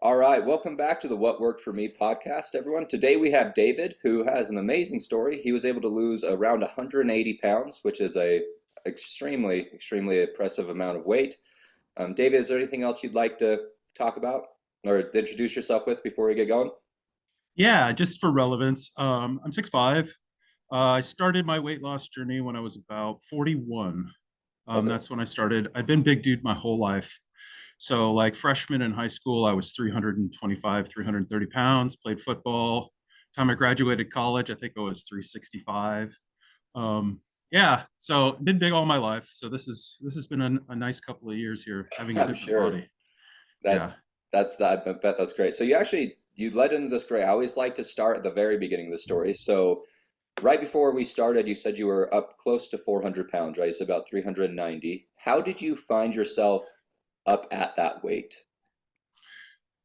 All right, welcome back to the What Worked For Me podcast, everyone. Today we have David, who has an amazing story. He was able to lose around 180 pounds, which is a extremely impressive amount of weight. David, is there anything else you'd like to talk about or introduce yourself with before we get going? Yeah, just for relevance, I'm 6'5". I started my weight loss journey when I was about 41. Okay. That's when I started. I've been big dude my whole life. So, like freshman in high school, I was 325, 330 pounds, played football. Time I graduated college, I think I was 365. Yeah, so been big all my life. So this has been a nice couple of years here, having a I'm different sure body. that Yeah. I bet that's great. So you led into this great. I always like to start at the very beginning of the story. So right before we started, you said you were up close to 400 pounds, right? So about 390. How did you find yourself up at that weight?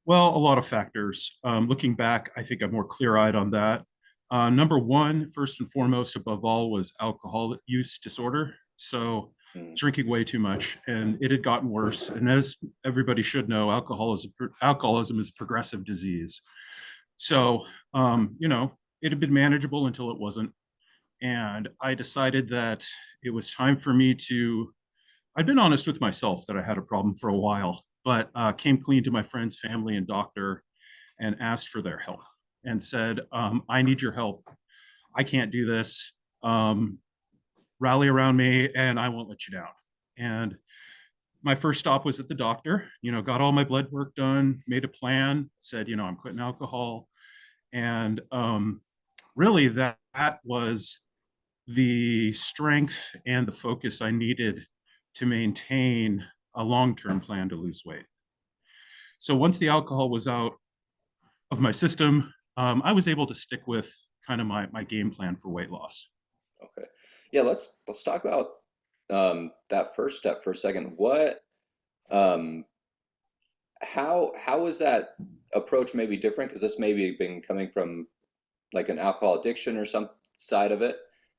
Well, a lot of factors. Looking back, I think I'm more clear-eyed on that. Number one, first and foremost, above all, was alcohol use disorder. So Hmm. drinking way too much, and it had gotten worse. And as everybody should know, alcoholism is a progressive disease. So, it had been manageable until it wasn't. And I decided that it was time for me to I'd been honest with myself that I had a problem for a while, but came clean to my friends, family, and doctor and asked for their help and said, I need your help. I can't do this. Um, Rally around me and I won't let you down. And my first stop was at the doctor, got all my blood work done, made a plan, said, I'm quitting alcohol. And really, that was the strength and the focus I needed to maintain a long-term plan to lose weight. So once the alcohol was out of my system, I was able to stick with kind of my game plan for weight loss. Okay. Yeah, let's talk about that first step for a second. What um how is that approach maybe different? Because this maybe been coming from like an alcohol addiction or some side of it,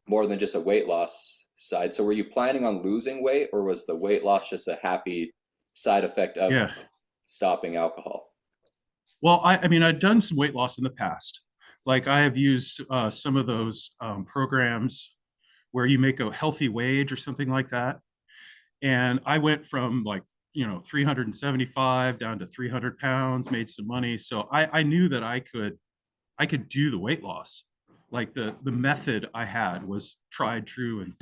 more than just a weight loss side. So were you planning on losing weight, or was the weight loss just a happy side effect of Yeah. stopping alcohol? Well, I mean, I'd done some weight loss in the past. Like I have used some of those programs where you make a healthy wage or something like that. And I went from like, 375 down to 300 pounds, made some money. So I knew that I could do the weight loss. Like the method I had was tried, true, and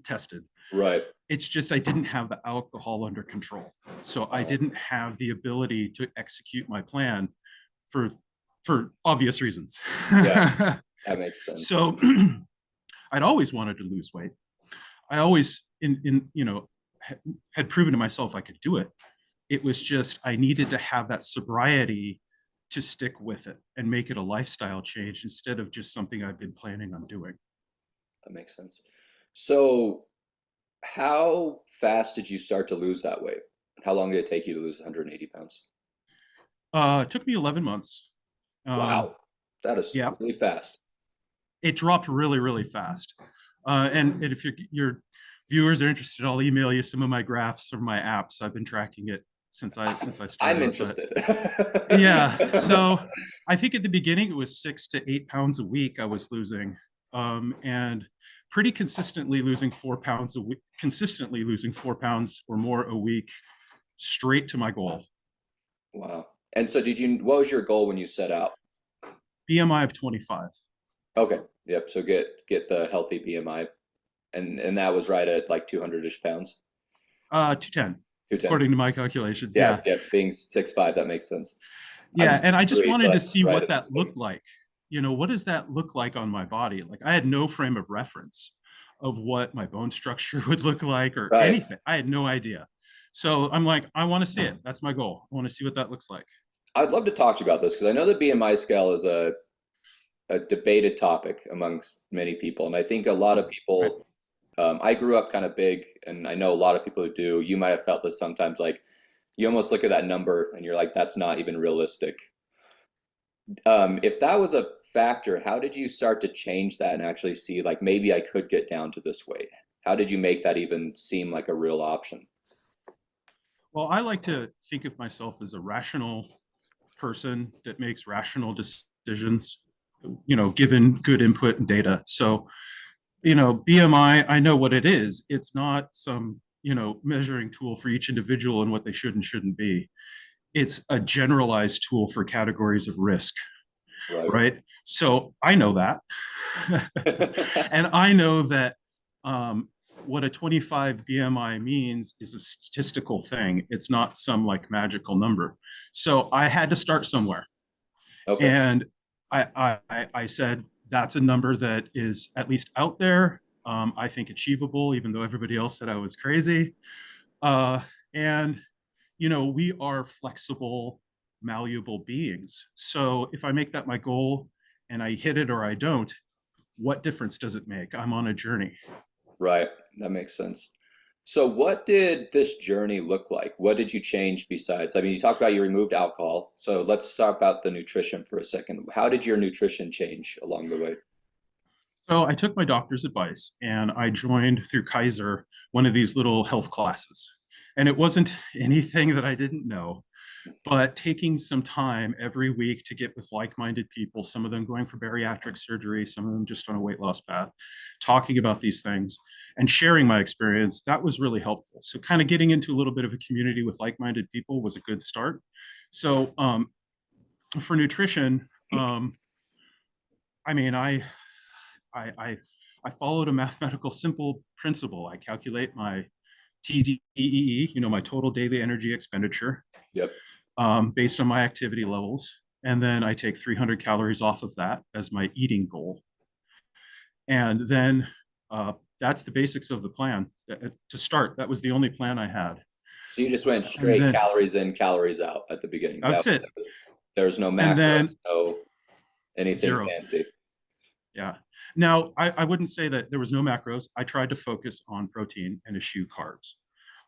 tested. Right. It's just I didn't have the alcohol under control, so I Uh, didn't have the ability to execute my plan for for obvious reasons. yeah, that makes sense. So I'd always wanted to lose weight. I always had proven to myself I could do it. It was just I needed to have that sobriety to stick with it and make it a lifestyle change instead of just something I've been planning on doing. That makes sense. So how fast did you start to lose that weight? How long did it take you to lose 180 pounds? It took me 11 months. Um, Wow, that is yeah, really fast. it dropped really, really fast. And if your viewers are interested, I'll email you some of my graphs or my apps. I've been tracking it since I I'm started it. But interested. yeah, so I think at the beginning it was 6 to 8 pounds a week I was losing, and pretty consistently losing 4 pounds or more a week, straight to my goal. Wow. And so what was your goal when you set out? BMI of 25. Okay. Yep. So get the healthy BMI. And that was right at like 200-ish pounds. 210, 210. according to my calculations. Yeah, Yeah. yeah. Being 6'5", that makes sense. I'm Yeah. And I just 6'3", so wanted to I'm see right what at the that same. looked like. What does that look like on my body? Like I had no frame of reference of what my bone structure would look like or Right. anything. I had no idea. So I'm like, I want to see it. That's my goal. I want to see what that looks like. I'd love to talk to you about this because I know the BMI scale is a debated topic amongst many people. And I think a lot of Right. people, I grew up kind of big, and I know a lot of people who do. You might have felt this sometimes, like you almost look at that number and you're like, that's not even realistic. If that was a factor, how did you start to change that and actually see like maybe I could get down to this weight? How did you make that even seem like a real option? Well, I like to think of myself as a rational person that makes rational decisions, given good input and data. So, BMI, I know what it is. It's not some, measuring tool for each individual and what they should and shouldn't be. It's a generalized tool for categories of risk, Right. right? So I know that. And I know that what a 25 BMI means is a statistical thing. It's not some like magical number. So I had to start somewhere. Okay. And I said, that's a number that is at least out there. I think achievable, even though everybody else said I was crazy. And, we are flexible, malleable beings. So if I make that my goal and I hit it or I don't, what difference does it make? I'm on a journey. Right. That makes sense. So what did this journey look like? What did you change besides? I mean, you talked about you removed alcohol. So let's talk about the nutrition for a second. How did your nutrition change along the way? So I took my doctor's advice and I joined through Kaiser one of these little health classes. And it wasn't anything that I didn't know, but taking some time every week to get with like-minded people, some of them going for bariatric surgery, some of them just on a weight loss path, talking about these things and sharing my experience, that was really helpful. So kind of getting into a little bit of a community with like-minded people was a good start. So for nutrition, I mean, I, I, I followed a mathematical simple principle. I calculate my TDEE, my total daily energy expenditure, Yep. based on my activity levels. And then I take 300 calories off of that as my eating goal. And then that's the basics of the plan. To start, that was the only plan I had. So you just went And straight then calories in, calories out at the beginning. that's it. There was no And macros, then no anything zero. fancy. Yeah. Now, I wouldn't say that there was no macros. I tried to focus on protein and eschew carbs,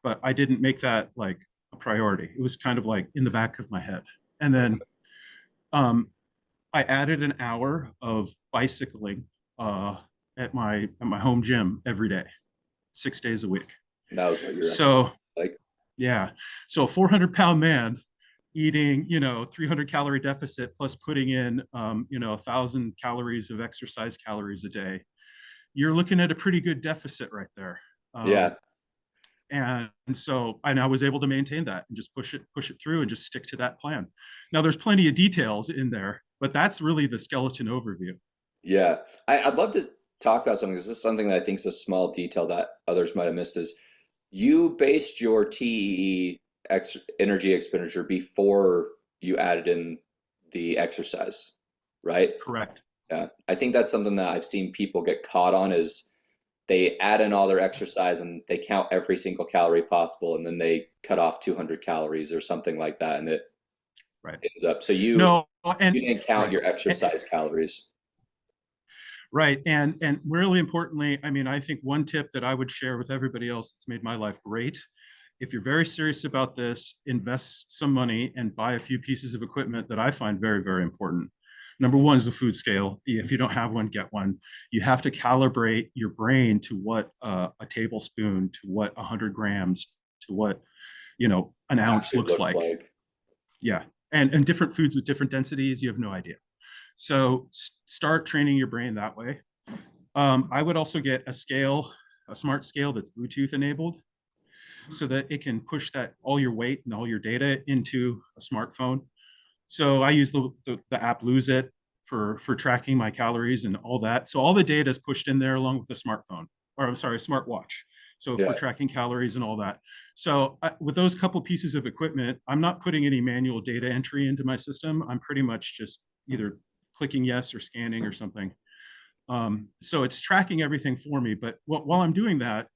but I didn't make that like a priority. It was kind of like in the back of my head. And Okay. then I added an hour of bicycling at my home gym every day, 6 days a week. That was what you're So like. yeah, so a 400-pound man eating 300 calorie deficit plus putting in 1,000 calories of exercise calories a day, you're looking at a pretty good deficit right there. Yeah. And so I was able to maintain that and just push it through and just stick to that plan. Now there's plenty of details in there, but that's really the skeleton overview. Yeah. I'd love to talk about something. This is something that I think is a small detail that others might have missed is you based your TEE energy expenditure before you added in the exercise, right? Correct. Yeah. I think that's something that I've seen people get caught on is they add in all their exercise and they count every single calorie possible and then they cut off 200 calories or something like that and it Right. ends up. So you No, and you didn't count right. your exercise calories. Right. And really importantly, I mean, I think one tip that I would share with everybody else that's made my life great, if you're very serious about this, invest some money and buy a few pieces of equipment that I find very, very important. Number one is the food scale. If you don't have one, get one. You have to calibrate your brain to what a tablespoon, to what 100 grams, to what, an ounce Actually looks looks like. like. Yeah. And different foods with different densities, you have no idea. So start training your brain that way. I would also get a scale, a smart scale that's Bluetooth enabled so that it can push that all your weight and all your data into a smartphone. So I use the app Lose It for tracking my calories and all that. So all the data is pushed in there along with the smartphone, or I'm sorry, smartwatch. So for Yeah. tracking calories and all that. So with those couple pieces of equipment, I'm not putting any manual data entry into my system. I'm pretty much just either clicking yes or scanning or something. So it's tracking everything for me. But while I'm doing that,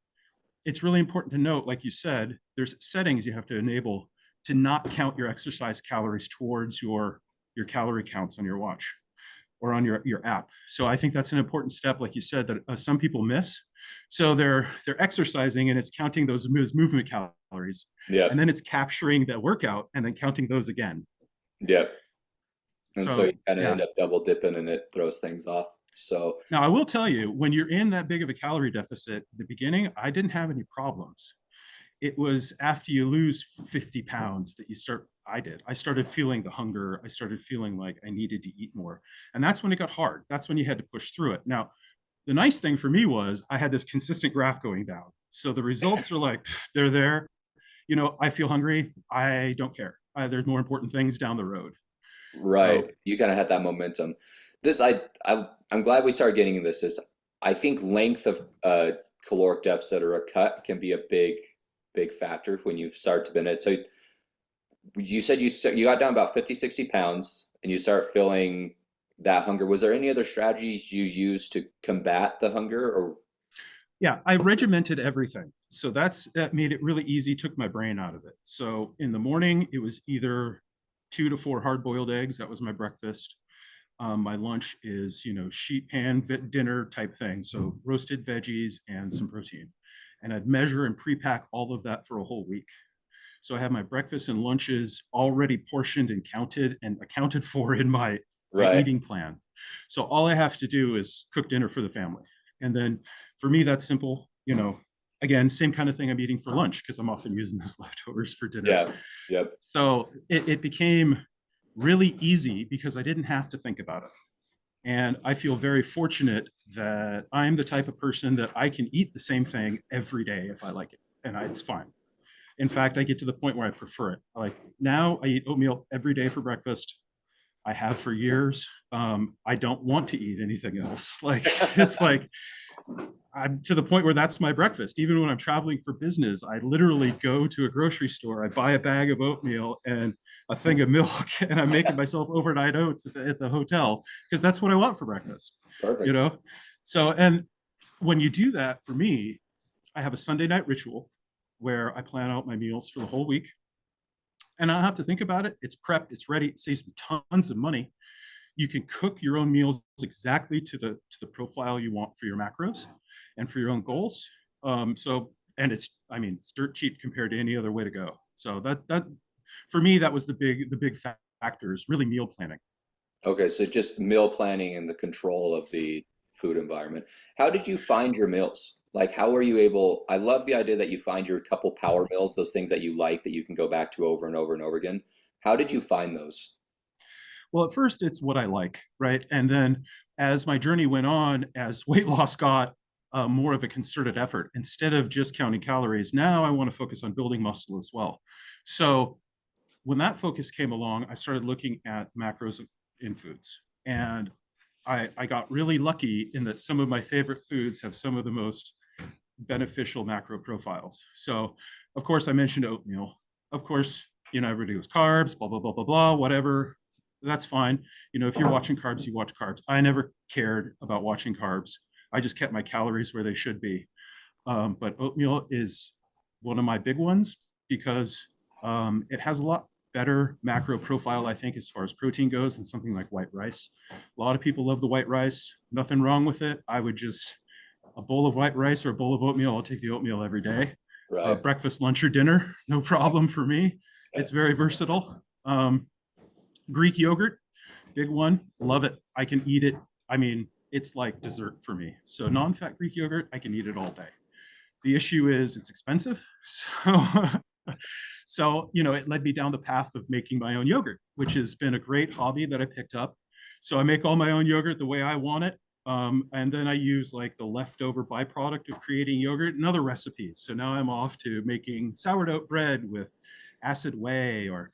it's really important to note, like you said, there's settings you have to enable to not count your exercise calories towards your calorie counts on your watch or on your app. So I think that's an important step, like you said, that some people miss. So they're exercising and it's counting those movement calories, Yeah. and then it's capturing the workout and then counting those again. Yeah. And so So you kind of yeah. end up double dipping and it throws things off. So Now I will tell you, when you're in that big of a calorie deficit, at the beginning, I didn't have any problems. It was after you lose 50 pounds that you start I did. I started feeling the hunger. I started feeling like I needed to eat more. And that's when it got hard. That's when you had to push through it. Now, the nice thing for me was I had this consistent graph going down. So the results are like, they're there. I feel hungry. I don't care. There's more important things down the road. Right. So You kind of had that momentum. This I'm glad we started getting this is I think length of caloric deficit or a cut can be a big factor when you start to bend it. So you said you got down about 50, 60 pounds and you start feeling that hunger. Was there any other strategies you used to combat the hunger or yeah, I regimented everything. So that made it really easy, took my brain out of it. So in the morning, it was either 2 to 4 hard-boiled eggs. That was my breakfast. My lunch is, sheet pan dinner type thing. So roasted veggies and some protein. And I'd measure and pre-pack all of that for a whole week. So I have my breakfast and lunches already portioned and counted and accounted for in my right? eating plan. So all I have to do is cook dinner for the family. And then for me, that's simple. Again, same kind of thing I'm eating for lunch because I'm often using those leftovers for dinner. Yeah. Yep. So it became really easy because I didn't have to think about it. And I feel very fortunate that I'm the type of person that I can eat the same thing every day if I like it, and it's fine. In fact, I get to the point where I prefer it. Like now, I eat oatmeal every day for breakfast. I have for years. I don't want to eat anything else. Like it's like I'm to the point where that's my breakfast. Even when I'm traveling for business, I literally go to a grocery store, I buy a bag of oatmeal and a thing of milk, and I'm making myself overnight oats at the hotel because that's what I want for breakfast. You Perfect. know, so and when you do that, for me, I have a Sunday night ritual where I plan out my meals for the whole week, and I don't have to think about it. It's prepped, it's ready. It saves me tons of money. You can cook your own meals exactly to the profile you want for your macros and for your own goals. And it's dirt cheap compared to any other way to go. So that for me, that was the big factor is really meal planning. Okay, so just meal planning and the control of the food environment. How did you find your meals? Like, how were you able? I love the idea that you find your couple power meals, those things that you like that you can go back to over and over and over again. How did you find those? Well, at first it's what I like, right? And then as my journey went on, as weight loss got more of a concerted effort, instead of just counting calories, now I want to focus on building muscle as well. So when that focus came along, I started looking at macros in foods. And I got really lucky in that some of my favorite foods have some of the most beneficial macro profiles. So, of course, I mentioned oatmeal. Of course, everybody goes carbs, blah, blah, blah, blah, blah, whatever. That's fine. If you're watching carbs, you watch carbs. I never cared about watching carbs. I just kept my calories where they should be. But oatmeal is one of my big ones because it has a lot better macro profile, I think, as far as protein goes than something like white rice. A lot of people love the white rice. Nothing wrong with it. I would just a bowl of white rice or a bowl of oatmeal. I'll take the oatmeal every day. Right. Breakfast, lunch, or dinner, no problem for me. Okay. It's very versatile. Greek yogurt, big one. Love it. I can eat it. I mean, it's like dessert for me. So non-fat Greek yogurt, I can eat it all day. The issue is it's expensive. So it led me down the path of making my own yogurt, which has been a great hobby that I picked up. So I make all my own yogurt the way I want it. And then I use like the leftover byproduct of creating yogurt and other recipes. So now I'm off to making sourdough bread with acid whey or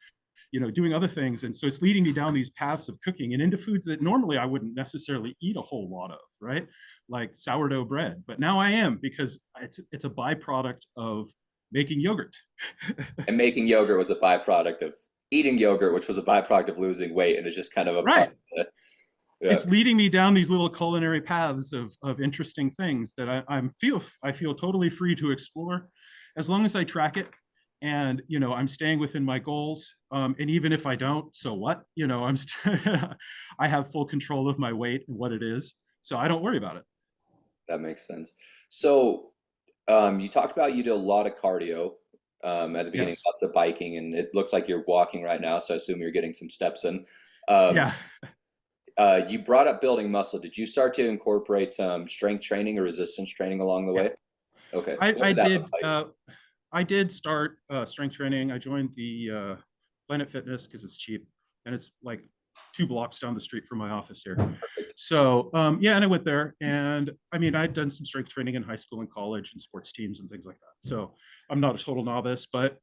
doing other things. And so it's leading me down these paths of cooking and into foods that normally I wouldn't necessarily eat a whole lot of, right? Like sourdough bread. But now I am because it's a byproduct of making yogurt. And making yogurt was a byproduct of eating yogurt, which was a byproduct of losing weight, and it's just kind of a part Right. of it. Yeah. It's leading me down these little culinary paths of interesting things that I feel totally free to explore as long as I track it and I'm staying within my goals. And even if I don't, so what? I have full control of my weight and what it is, so I don't worry about it. That makes sense. So, you talked about you do a lot of cardio at the beginning, Yes. lots of biking, and it looks like you're walking right now, so I assume you're getting some steps in. Um, Yeah. you brought up building muscle. Did you start to incorporate some strength training or resistance training along the Yeah. way? Okay. I, What I did that look did like? I did start strength training. I joined the Planet Fitness, because it's cheap and it's like 2 blocks down the street from my office here. Perfect. So yeah, and I went there, and I mean, I'd done some strength training in high school and college and sports teams and things like that. So I'm not a total novice, but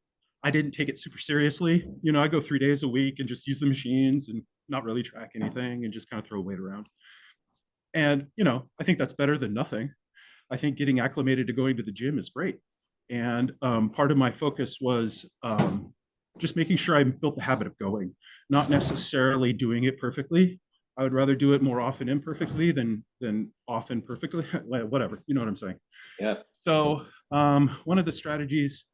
I didn't take it super seriously. You know, I go 3 days a week and just use the machines and not really track anything and just kind of throw weight around. And, you know, I think that's better than nothing. I think getting acclimated to going to the gym is great. And part of my focus was just making sure I built the habit of going, not necessarily doing it perfectly. I would rather do it more often imperfectly than often perfectly. Whatever, you know what I'm saying. Yeah. So one of the strategies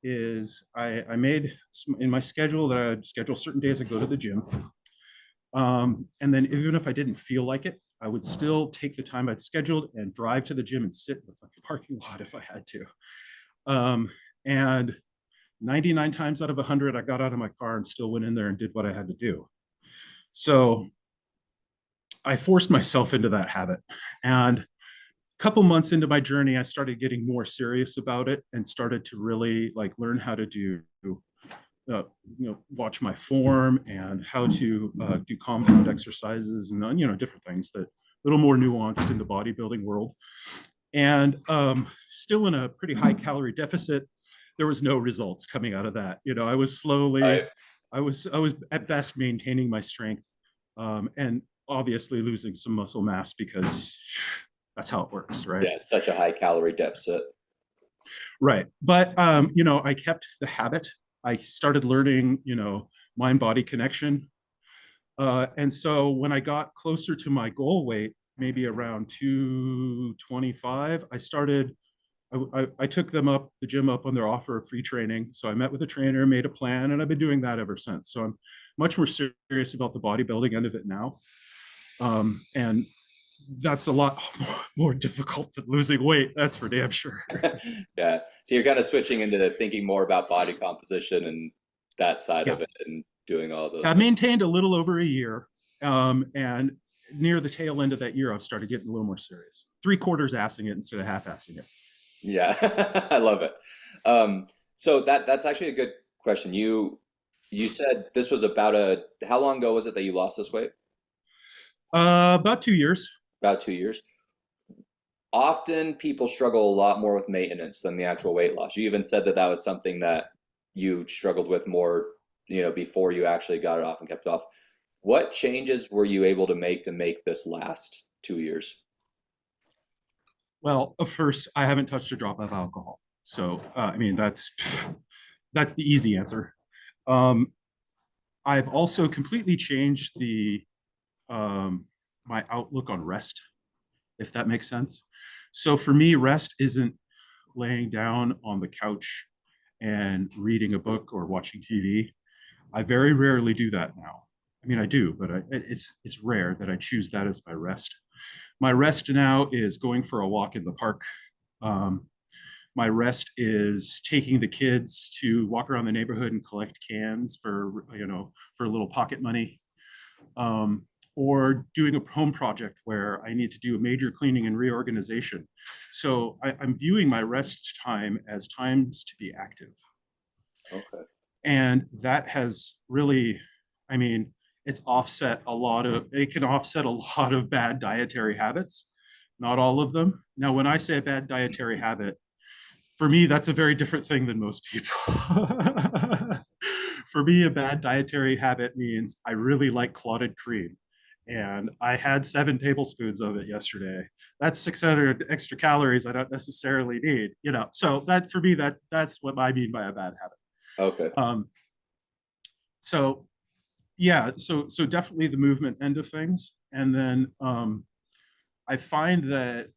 is I made in my schedule that I'd schedule certain days I go to the gym. And then even if I didn't feel like it, I would still take the time I'd scheduled and drive to the gym and sit in the fucking parking lot if I had to. And 99 times out of 100, I got out of my car and still went in there and did what I had to do. So I forced myself into that habit. And a couple months into my journey, I started getting more serious about it and started to really like learn how to do watch my form and how to do compound exercises and different things that a little more nuanced in the bodybuilding world. And still in a pretty high calorie deficit. There was no results coming out of that. I was slowly, Right. I was at best maintaining my strength, and obviously losing some muscle mass because that's how it works, right? Yeah, such a high calorie deficit. Right. But I kept the habit. I started learning, mind-body connection. And so when I got closer to my goal weight, maybe around 225, I took the gym up on their offer of free training. So I met with a trainer, made a plan, and I've been doing that ever since. So I'm much more serious about the bodybuilding end of it now. And that's a lot more difficult than losing weight. That's for damn sure. Yeah. So you're kind of switching into thinking more about body composition and that side Yeah. of it and doing all those I things. maintained a little over a year. And near the tail end of that year, I've started getting a little more serious. 3/4 assing it instead of half assing it. Yeah, I love it. So that's actually a good question. You said this was how long ago was it that you lost this weight? About 2 years. About 2 years. Often people struggle a lot more with maintenance than the actual weight loss. You even said that that was something that you struggled with more, before you actually got it off and kept it off. What changes were you able to make this last 2 years? Well, first, I haven't touched a drop of alcohol. So, I mean, that's the easy answer. I've also completely changed my outlook on rest, if that makes sense. So for me, rest isn't laying down on the couch and reading a book or watching TV. I very rarely do that now. I mean, I do, but it's rare that I choose that as my rest. My rest now is going for a walk in the park. My rest is taking the kids to walk around the neighborhood and collect cans for a little pocket money, or doing a home project where I need to do a major cleaning and reorganization. So I'm viewing my rest time as times to be active. Okay. And that has really, I mean, it can offset a lot of bad dietary habits, not all of them. Now, when I say a bad dietary habit, for me, that's a very different thing than most people. For me, a bad dietary habit means I really like clotted cream. And I had 7 tablespoons of it yesterday. That's 600 extra calories I don't necessarily need, So that for me, that's what I mean by a bad habit. Okay. So yeah, so definitely the movement end of things. And then I find that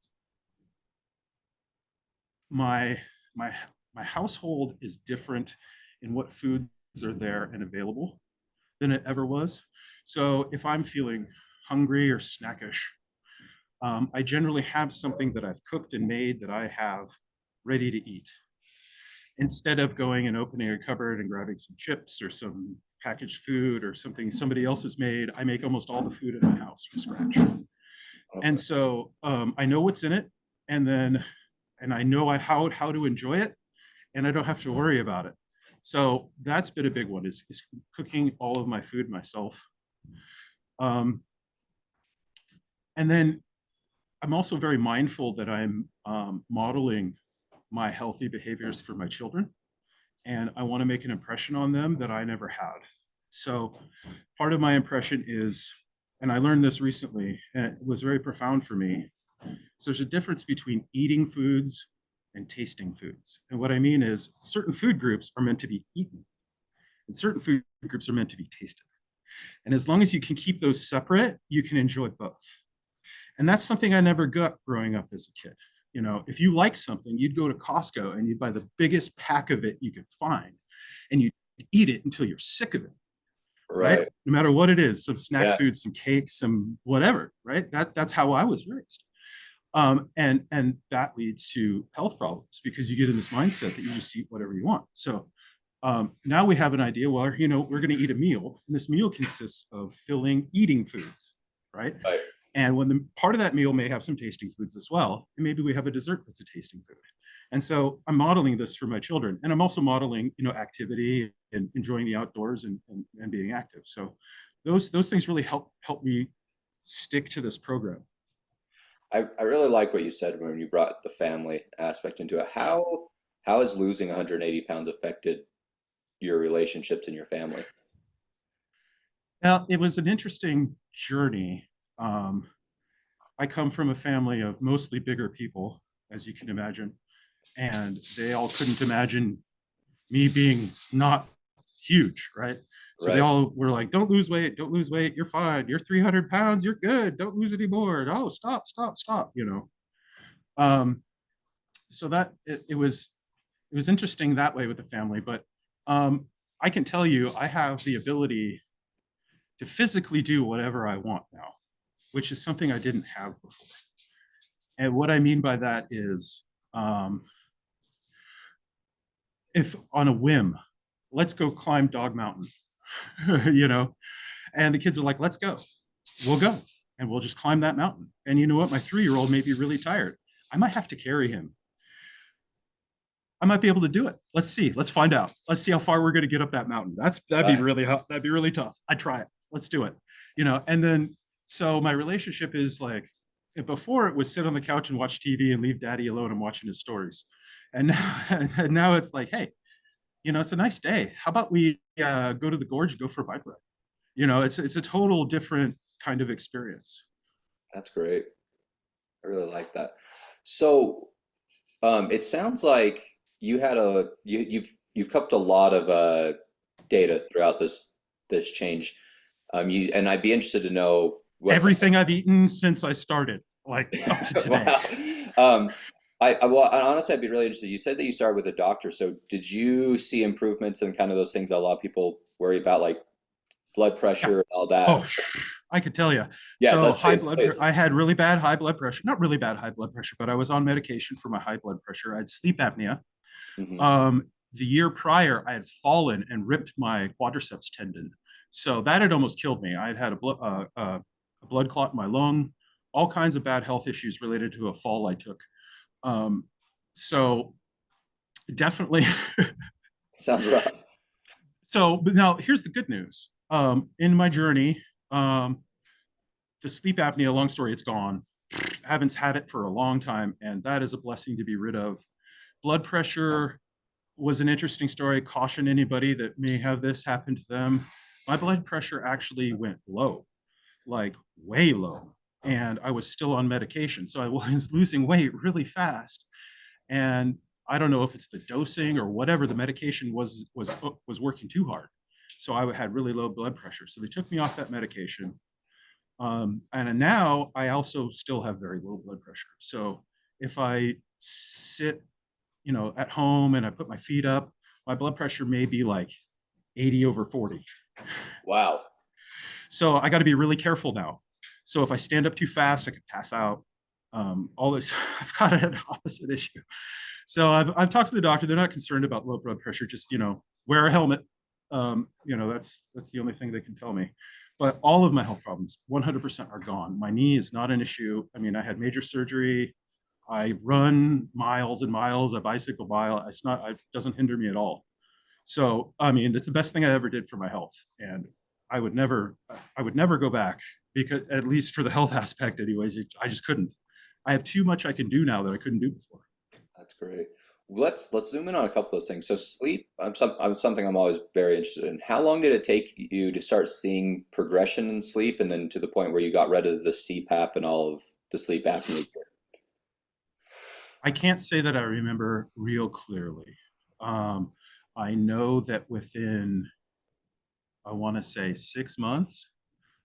my household is different in what foods are there and available than it ever was. So if I'm feeling hungry or snackish, I generally have something that I've cooked and made that I have ready to eat, instead of going and opening a cupboard and grabbing some chips or some packaged food or something somebody else has made. I make almost all the food in my house from scratch. Okay. And so I know what's in it, and I know how to enjoy it, and I don't have to worry about it. So that's been a big one is cooking all of my food myself. Um, and then I'm also very mindful that I'm modeling my healthy behaviors for my children. And I want to make an impression on them that I never had. So part of my impression is, and I learned this recently, and it was very profound for me. So there's a difference between eating foods and tasting foods. And what I mean is certain food groups are meant to be eaten and certain food groups are meant to be tasted. And as long as you can keep those separate, you can enjoy both. And that's something I never got growing up as a kid. You know, if you like something, you'd go to Costco and you'd buy the biggest pack of it you could find and you eat it until you're sick of it, right? Right. No matter what it is, some snack Yeah. food, some cake, some whatever, right? That's how I was raised. And that leads to health problems because you get in this mindset that you just eat whatever you want. So now we have an idea, well, you know, we're going to eat a meal, and this meal consists of filling eating foods, right? Right. And when the part of that meal may have some tasting foods as well, and maybe we have a dessert that's a tasting food. And so I'm modeling this for my children, and I'm also modeling, you know, activity and enjoying the outdoors and being active. So those things really help me stick to this program. I really like what you said when you brought the family aspect into it. How has losing 180 pounds affected your relationships in your family? Now, it was an interesting journey. Um, I come from a family of mostly bigger people, as you can imagine, and they all couldn't imagine me being not huge, right? So they Right. all were like, don't lose weight, don't lose weight, you're fine, you're 300 pounds, you're good, don't lose any more. Oh, stop, stop, stop, you know. Um, so that it was interesting that way with the family, but um, I can tell you, I have the ability to physically do whatever I want now, which is something I didn't have before. And what I mean by that is, um, if on a whim, let's go climb Dog Mountain, you know, and the kids are like, let's go, we'll go, and we'll just climb that mountain. And you know what? My 3-year-old may be really tired. I might have to carry him. I might be able to do it. Let's see. Let's find out. Let's see how far we're going to get up that mountain. That'd be Right. really that'd be really tough. I'd try it. Let's do it. You know, and then so my relationship is like before it was sit on the couch and watch TV and leave daddy alone and watching his stories. And now, and now it's like, hey, you know, it's a nice day. How about we go to the gorge and go for a bike ride? You know, it's a total different kind of experience. That's great. I really like that. So, it sounds like you've covered a lot of data throughout this change. And I'd be interested to know what's Everything I've eaten since I started, like up to today. wow. Um, well, honestly, I'd be really interested. You said that you started with a doctor, so did you see improvements in kind of those things that a lot of people worry about, like blood Yeah. pressure and all that? Oh, I could tell you. Yeah, So please, please. I had really bad high blood pressure. Not really bad high blood pressure, but I was on medication for my high blood pressure. I had sleep apnea. Hmm. The year prior, I had fallen and ripped my quadriceps tendon. So that had almost killed me. I had had a blood clot in my lung, all kinds of bad health issues related to a fall I took. Um, so definitely. Sounds rough. So, but now here's the good news. In my journey, um, the sleep apnea, long story, it's gone. I haven't had it for a long time, and that is a blessing to be rid of. Blood pressure was an interesting story. Caution anybody that may have this happen to them. My blood pressure actually went low, like way low, and I was still on medication. So I was losing weight really fast. And I don't know if it's the dosing or whatever, the medication was working too hard. So I had really low blood pressure. So they took me off that medication. And now I also still have very low blood pressure. So if I sit, you know, at home and I put my feet up, my blood pressure may be like 80 over 40. Wow. So I got to be really careful now. So if I stand up too fast, I could pass out. All this, I've got an opposite issue. So I've talked to the doctor. They're not concerned about low blood pressure. Just, you know, wear a helmet. You know, that's the only thing they can tell me. But all of my health problems, 100% are gone. My knee is not an issue. I mean, I had major surgery. I run miles and miles. I bicycle mile. It's not. It doesn't hinder me at all. So, I mean, it's the best thing I ever did for my health. And I would never go back because, at least for the health aspect, anyways, I just couldn't. I have too much I can do now that I couldn't do before. That's great. Let's zoom in on a couple of those things. So sleep, something I'm always very interested in. How long did it take you to start seeing progression in sleep, and then to the point where you got rid of the CPAP and all of the sleep apnea? I can't say that I remember real clearly. Um, I know that within, I want to say 6 months,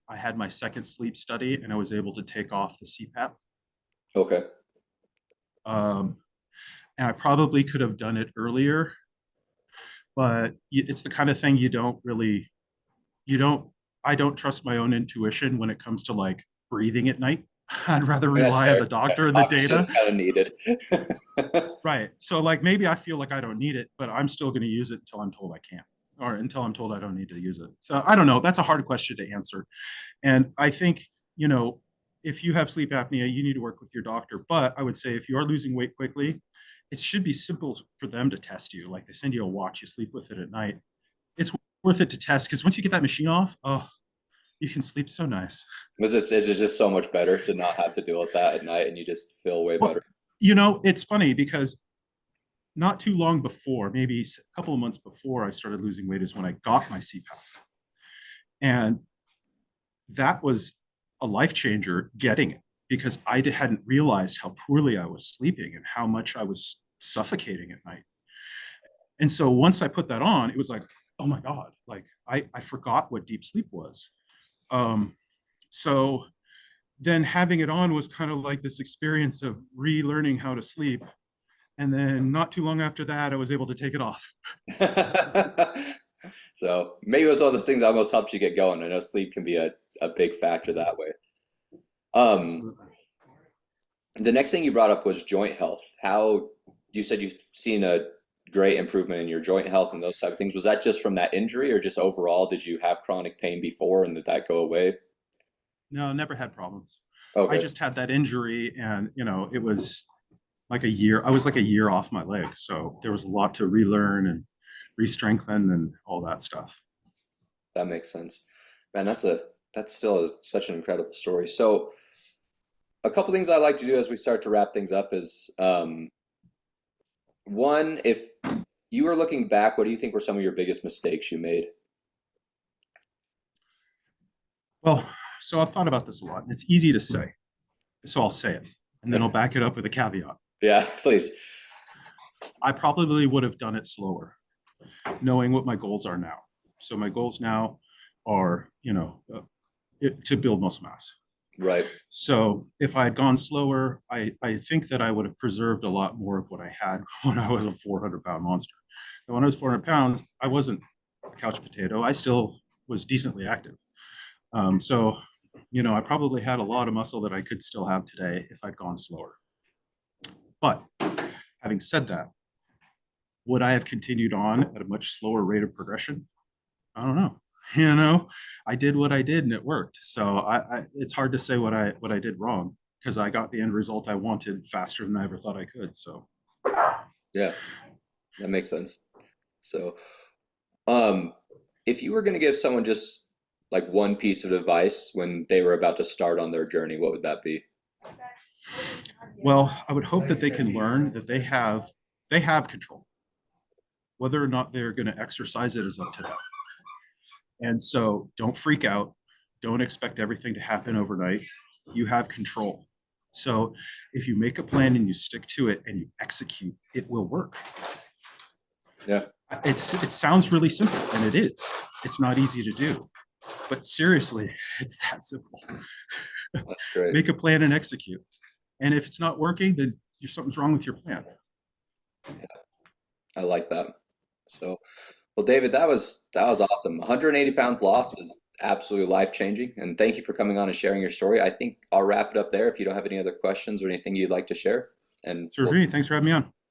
I had my second sleep study and I was able to take off the CPAP. Okay. Um, and I probably could have done it earlier, but it's the kind of thing you don't really, you don't, I don't trust my own intuition when it comes to like breathing at night. I'd rather That's rely on fair. the doctor and the data. Oxygen's kind of needed. Right. So like maybe I feel like I don't need it, but I'm still going to use it until I'm told I can't, or until I'm told I don't need to use it. So I don't know. That's a hard question to answer. And I think, you know, if you have sleep apnea, you need to work with your doctor. But I would say if you are losing weight quickly, it should be simple for them to test you. Like they send you a watch, you sleep with it at night. It's worth it to test because once you get that machine off, oh, you can sleep so nice. Is this just so much better to not have to deal with that at night, and you just feel way Well, better? you know, it's funny because not too long before, maybe a couple of months before I started losing weight, is when I got my CPAP. And that was a life changer getting it because hadn't realized how poorly I was sleeping and how much I was suffocating at night. And so once I put that on, it was like, oh my God, like I forgot what deep sleep was. Um, so then having it on was kind of like this experience of relearning how to sleep. And then not too long after that, I was able to take it off. So maybe it was one of those things that almost helped you get going. I know sleep can be a big factor that way. Um, Absolutely. the next thing you brought up was joint health. How you said you've seen a great improvement in your joint health and those type of things. Was that just from that injury, or just overall? Did you have chronic pain before, and did that go away? No, never had problems. I Okay. just had that injury and, you know, it was like a year. I was like a year off my leg. So there was a lot to relearn and re-strengthen and all that stuff. That makes sense. Man, that's still such an incredible story. So a couple things I like to do as we start to wrap things up is one, if you were looking back, what do you think were some of your biggest mistakes you made? Well, so I've thought about this a lot and it's easy to say. So I'll say it and then I'll back it up with a caveat. Yeah, please. I probably would have done it slower, knowing what my goals are now. So my goals now are, you know, to build muscle mass. Right. So if I had gone slower, I think that I would have preserved a lot more of what I had when I was a 400-pound monster. And when I was 400 pounds, I wasn't a couch potato. I still was decently active. So, you know, I probably had a lot of muscle that I could still have today if I'd gone slower. But having said that, would I have continued on at a much slower rate of progression? I don't know. You know, I did what I did and it worked. So it's hard to say what I did wrong because I got the end result I wanted faster than I ever thought I could. So Yeah, that makes sense. So, um, if you were going to give someone just like one piece of advice when they were about to start on their journey, what would that be? well, I would hope that they can learn that they have control. Whether or not they're going to exercise it is up to them. And so don't freak out. Don't expect everything to happen overnight. You have control. So if you make a plan and you stick to it and you execute, it will work. Yeah, It sounds really simple, and it is. It's not easy to do, but seriously, it's that simple. that's great. Make a plan and execute. And if it's not working, then something's wrong with your plan. I like that. So, well, David, that was awesome. 180 pounds lost is absolutely life changing, and thank you for coming on and sharing your story. I think I'll wrap it up there if you don't have any other questions or anything you'd like to share, and So, we'll thanks for having me on.